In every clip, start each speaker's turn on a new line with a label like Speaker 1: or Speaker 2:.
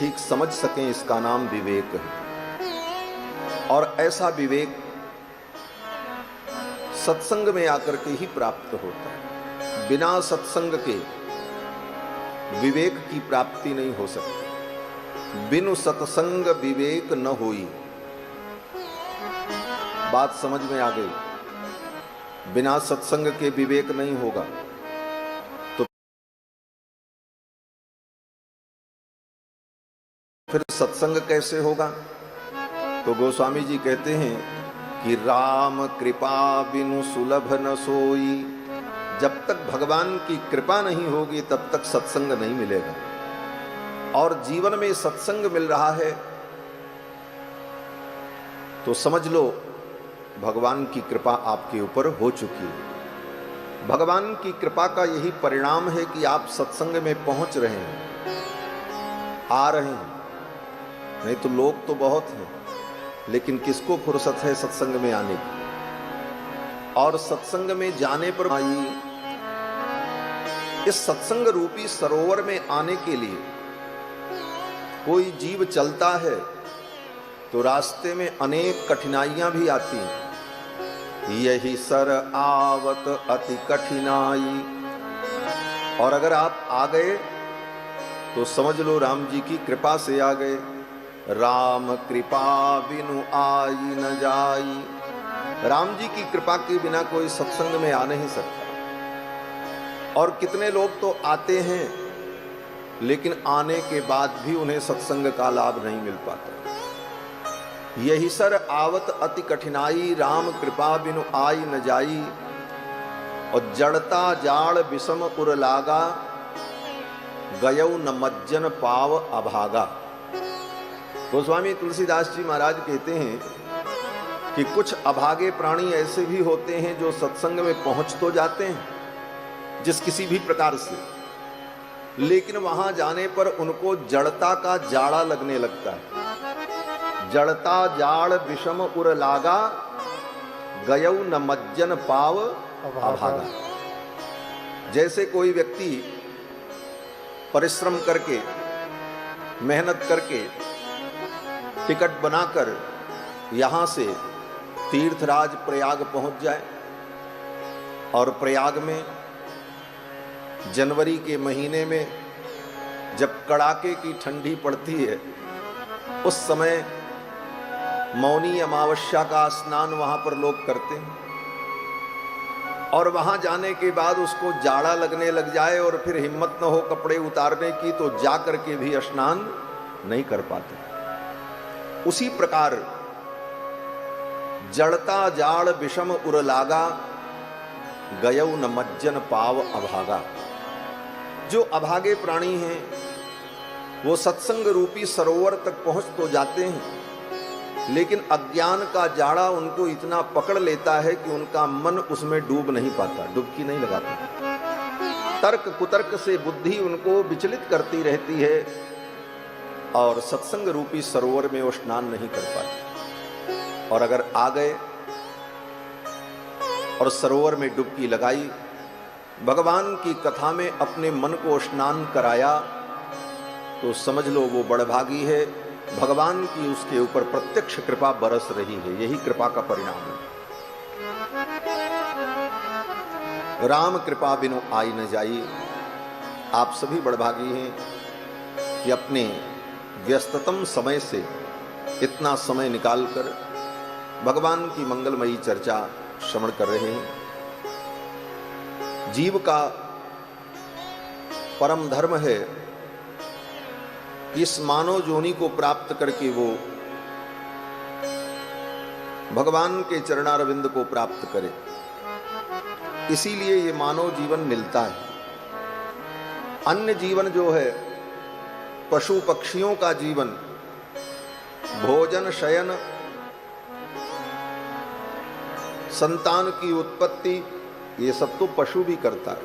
Speaker 1: ठीक समझ सकें, इसका नाम विवेक है। और ऐसा विवेक सत्संग में आकर के ही प्राप्त होता है। बिना सत्संग के विवेक की प्राप्ति नहीं हो सकती। बिनु सत्संग विवेक न होई। बात समझ में आ गई। बिना सत्संग के विवेक नहीं होगा तो फिर सत्संग कैसे होगा? तो गोस्वामी जी कहते हैं कि राम कृपा बिनु सुलभ न सोई। जब तक भगवान की कृपा नहीं होगी तब तक सत्संग नहीं मिलेगा। और जीवन में सत्संग मिल रहा है तो समझ लो भगवान की कृपा आपके ऊपर हो चुकी है। भगवान की कृपा का यही परिणाम है कि आप सत्संग में पहुंच रहे हैं, आ रहे हैं। नहीं तो लोग तो बहुत हैं, लेकिन किसको फुर्सत है सत्संग में आने की? और सत्संग में जाने पर आई, इस सत्संग रूपी सरोवर में आने के लिए कोई जीव चलता है तो रास्ते में अनेक कठिनाइयां भी आती हैं। यही सर आवत अति कठिनाई। और अगर आप आ गए तो समझ लो राम जी की कृपा से आ गए। राम कृपा बिनु आई न जाई। राम जी की कृपा के बिना कोई सत्संग में आ नहीं सकता। और कितने लोग तो आते हैं लेकिन आने के बाद भी उन्हें सत्संग का लाभ नहीं मिल पाता। यही सर आवत अति कठिनाई, राम कृपा बिनु आई न जाई। और जड़ता जाड़ विषम उर लागा, गयौ न मज्जन पाव अभागा। गोस्वामी तुलसीदास जी महाराज कहते हैं कि कुछ अभागे प्राणी ऐसे भी होते हैं जो सत्संग में पहुंच तो जाते हैं जिस किसी भी प्रकार से, लेकिन वहां जाने पर उनको जड़ता का जाड़ा लगने लगता है। जड़ता जाड़ विषम उर लागा, गयौ न मज्जन पाव अभागा। जैसे कोई व्यक्ति परिश्रम करके, मेहनत करके टिकट बनाकर यहां से तीर्थराज प्रयाग पहुंच जाए और प्रयाग में जनवरी के महीने में जब कड़ाके की ठंडी पड़ती है, उस समय मौनी अमावस्या का स्नान वहां पर लोग करते हैं। और वहां जाने के बाद उसको जाड़ा लगने लग जाए और फिर हिम्मत न हो कपड़े उतारने की तो जा करके भी स्नान नहीं कर पाते। उसी प्रकार जड़ता जाड़ विषम उर लागा, गयौ न मज्जन पाव अभागा। जो अभागे प्राणी हैं वो सत्संग रूपी सरोवर तक पहुंच तो जाते हैं, लेकिन अज्ञान का जाड़ा उनको इतना पकड़ लेता है कि उनका मन उसमें डूब नहीं पाता, डुबकी नहीं लगाता। तर्क कुतर्क से बुद्धि उनको विचलित करती रहती है और सत्संग रूपी सरोवर में वो स्नान नहीं कर पाते। और अगर आ गए और सरोवर में डुबकी लगाई, भगवान की कथा में अपने मन को स्नान कराया, तो समझ लो वो बड़भागी है। भगवान की उसके ऊपर प्रत्यक्ष कृपा बरस रही है। यही कृपा का परिणाम है। राम कृपा बिनु आई न जाई। आप सभी बड़भागी हैं कि अपने व्यस्ततम समय से इतना समय निकालकर भगवान की मंगलमयी चर्चा श्रवण कर रहे हैं। जीव का परम धर्म है कि इस मानव जोनि को प्राप्त करके वो भगवान के चरणारविंद को प्राप्त करे। इसीलिए ये मानव जीवन मिलता है। अन्य जीवन जो है, पशु पक्षियों का जीवन, भोजन शयन, संतान की उत्पत्ति, ये सब तो पशु भी करता है।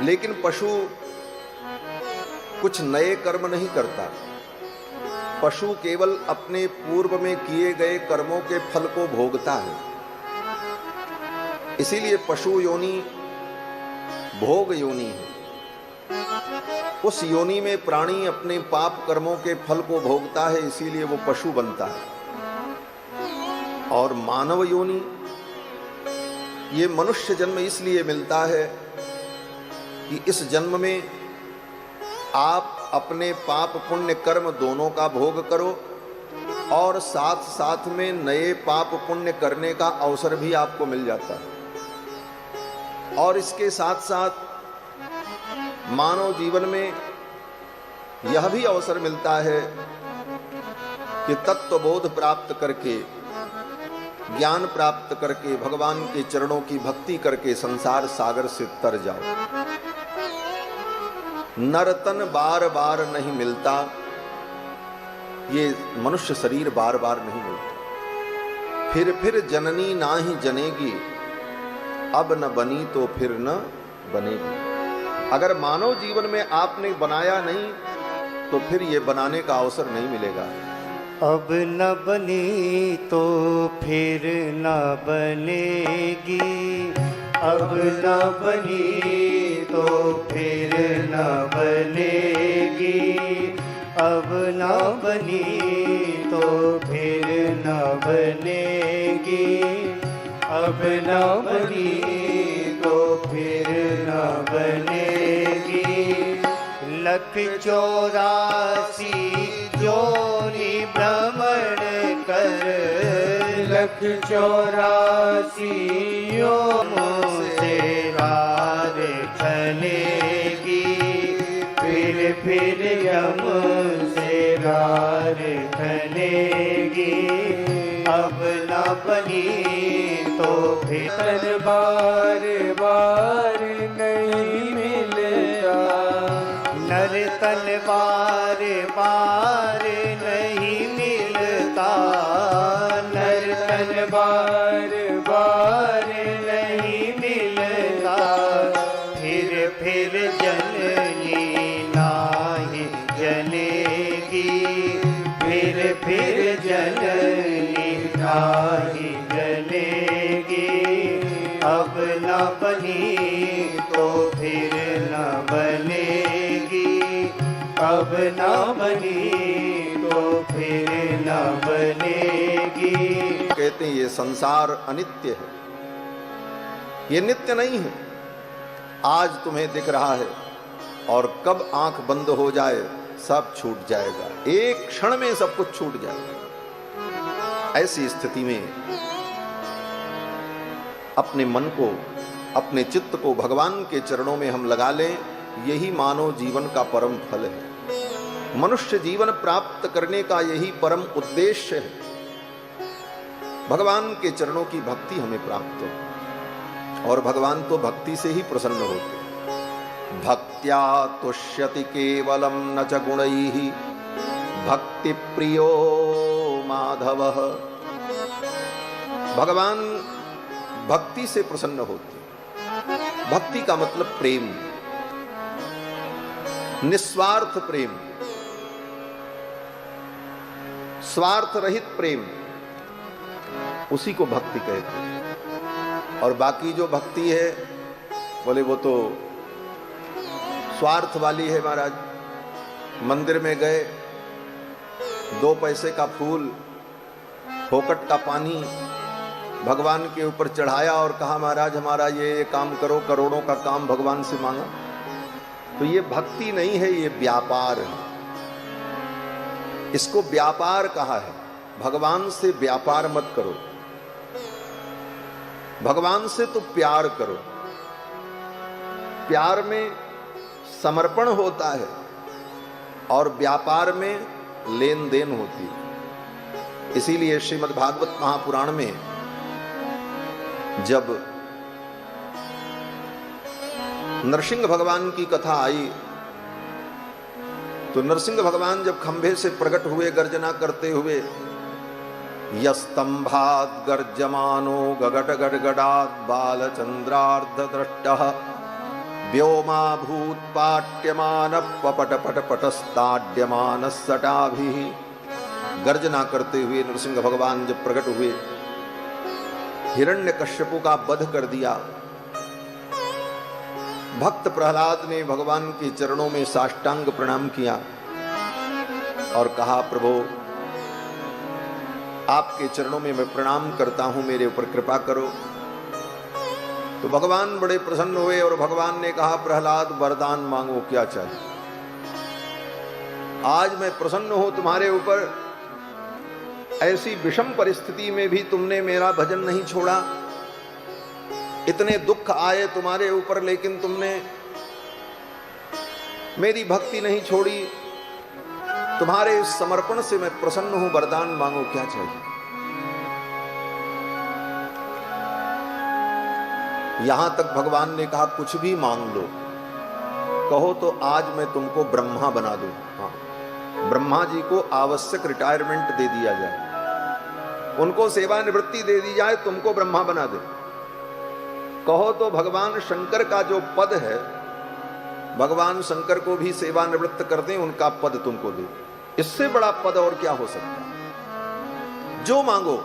Speaker 1: लेकिन पशु कुछ नए कर्म नहीं करता। पशु केवल अपने पूर्व में किए गए कर्मों के फल को भोगता है। इसीलिए पशु योनि भोग योनि है। उस योनि में प्राणी अपने पाप कर्मों के फल को भोगता है, इसीलिए वो पशु बनता है। और मानव योनि, ये मनुष्य जन्म इसलिए मिलता है कि इस जन्म में आप अपने पाप पुण्य कर्म दोनों का भोग करो और साथ साथ में नए पाप पुण्य करने का अवसर भी आपको मिल जाता है। और इसके साथ साथ मानव जीवन में यह भी अवसर मिलता है कि तत्वबोध प्राप्त करके, ज्ञान प्राप्त करके, भगवान के चरणों की भक्ति करके संसार सागर से तर जाओ। नरतन बार बार नहीं मिलता, ये मनुष्य शरीर बार बार नहीं मिलता। फिर जननी ना ही जनेगी, अब न बनी तो फिर न बनेगी। अगर मानव जीवन में आपने बनाया नहीं तो फिर ये बनाने का अवसर नहीं मिलेगा।
Speaker 2: अब न बनी तो फिर न बनेगी, अब न बनी तो फिर न बनेगी, अब न बनी तो फिर न बनेगी, अब न बनी तो फिर न बनेगी। लख 84 जोनि भ्रमण कर, लख 84 योनियों से रार चलेगी, फिर यम से रार चलेगी। अब न बनी तो फिर बार बार नहीं मिलता, नर तन बार बार नहीं मिलता, नर तन बार बार नहीं मिलता। फिर जननी नाही जनेगी, फिर जननी नाही जनेगी। अब न बनी तो फिर न बनेगी, अब न बनी तो फिर न बनेगी।
Speaker 1: कहते हैं ये संसार अनित्य है, ये नित्य नहीं है। आज तुम्हें दिख रहा है और कब आंख बंद हो जाए सब छूट जाएगा, एक क्षण में सब कुछ छूट जाएगा। ऐसी स्थिति में अपने मन को, अपने चित्त को भगवान के चरणों में हम लगा लें, यही मानव जीवन का परम फल है। मनुष्य जीवन प्राप्त करने का यही परम उद्देश्य है। भगवान के चरणों की भक्ति हमें प्राप्त हो, और भगवान तो भक्ति से ही प्रसन्न होते। भक्त्या तुष्यति केवलम न च गुणैः, भक्ति प्रियो माधवः। भगवान भक्ति से प्रसन्न होते। भक्ति का मतलब प्रेम, निस्वार्थ प्रेम, स्वार्थ रहित प्रेम, उसी को भक्ति कहते हैं। और बाकी जो भक्ति है बोले वो तो स्वार्थ वाली है। महाराज मंदिर में गए, 2 पैसे का फूल, फोकट का पानी भगवान के ऊपर चढ़ाया और कहा महाराज हमारा ये काम करो, करोड़ों का काम भगवान से मांगा। तो ये भक्ति नहीं है, ये व्यापार है। इसको व्यापार कहा है। भगवान से व्यापार मत करो, भगवान से तो प्यार करो। प्यार में समर्पण होता है और व्यापार में लेन देन होती है। इसीलिए श्रीमद् भागवत महापुराण में जब नरसिंह भगवान की कथा आई तो नरसिंह भगवान जब खंभे से प्रकट हुए गर्जना करते हुए, यस्तंभात् गर्जमानो गगट गडगडात् बालचंद्रार्धदृष्टः व्योमाभूत् पाट्यमानः पपटपटपटस्ताड्यमानः सटाभिः। गर्जना करते हुए नरसिंह भगवान जब प्रकट हुए, हिरण्यकश्यपु का वध कर दिया भक्त प्रहलाद ने भगवान के चरणों में साष्टांग प्रणाम किया और कहा, प्रभु आपके चरणों में मैं प्रणाम करता हूं, मेरे ऊपर कृपा करो। तो भगवान बड़े प्रसन्न हुए और भगवान ने कहा, प्रहलाद वरदान मांगो, क्या चाहिए। आज मैं प्रसन्न हूं तुम्हारे ऊपर, ऐसी विषम परिस्थिति में भी तुमने मेरा भजन नहीं छोड़ा। इतने दुख आए तुम्हारे ऊपर, लेकिन तुमने मेरी भक्ति नहीं छोड़ी। तुम्हारे इस समर्पण से मैं प्रसन्न हूं, वरदान मांगो, क्या चाहिए। यहां तक भगवान ने कहा, कुछ भी मांग लो, कहो तो आज मैं तुमको ब्रह्मा बना दूं। हाँ, ब्रह्मा जी को आवश्यक रिटायरमेंट दे दिया जाए, उनको सेवानिवृत्ति दे दी जाए, तुमको ब्रह्मा बना दे। कहो तो भगवान शंकर का जो पद है, भगवान शंकर को भी सेवानिवृत्त कर दें, उनका पद तुमको दे। इससे बड़ा पद और क्या हो सकता है, जो मांगो।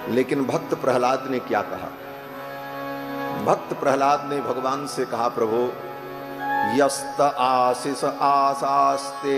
Speaker 1: लेकिन भक्त प्रहलाद ने क्या कहा। भक्त प्रहलाद ने भगवान से कहा, प्रभु यस्त आशीष आशास्ते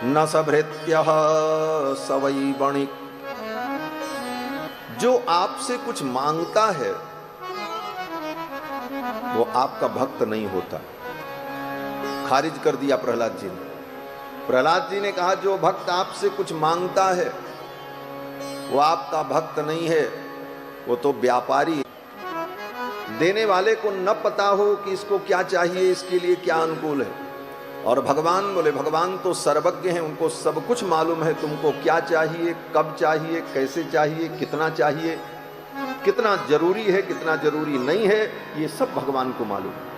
Speaker 1: न सभृत्य सवई वणिक। जो आपसे कुछ मांगता है वो आपका भक्त नहीं होता। खारिज कर दिया प्रहलाद जी ने। प्रहलाद जी ने कहा, जो भक्त आपसे कुछ मांगता है वो आपका भक्त नहीं है, वो तो व्यापारी। देने वाले को न पता हो कि इसको क्या चाहिए, इसके लिए क्या अनुकूल है। और भगवान बोले, भगवान तो सर्वज्ञ हैं, उनको सब कुछ मालूम है, तुमको क्या चाहिए, कब चाहिए, कैसे चाहिए, कितना चाहिए, कितना जरूरी है, कितना जरूरी नहीं है, ये सब भगवान को मालूम है।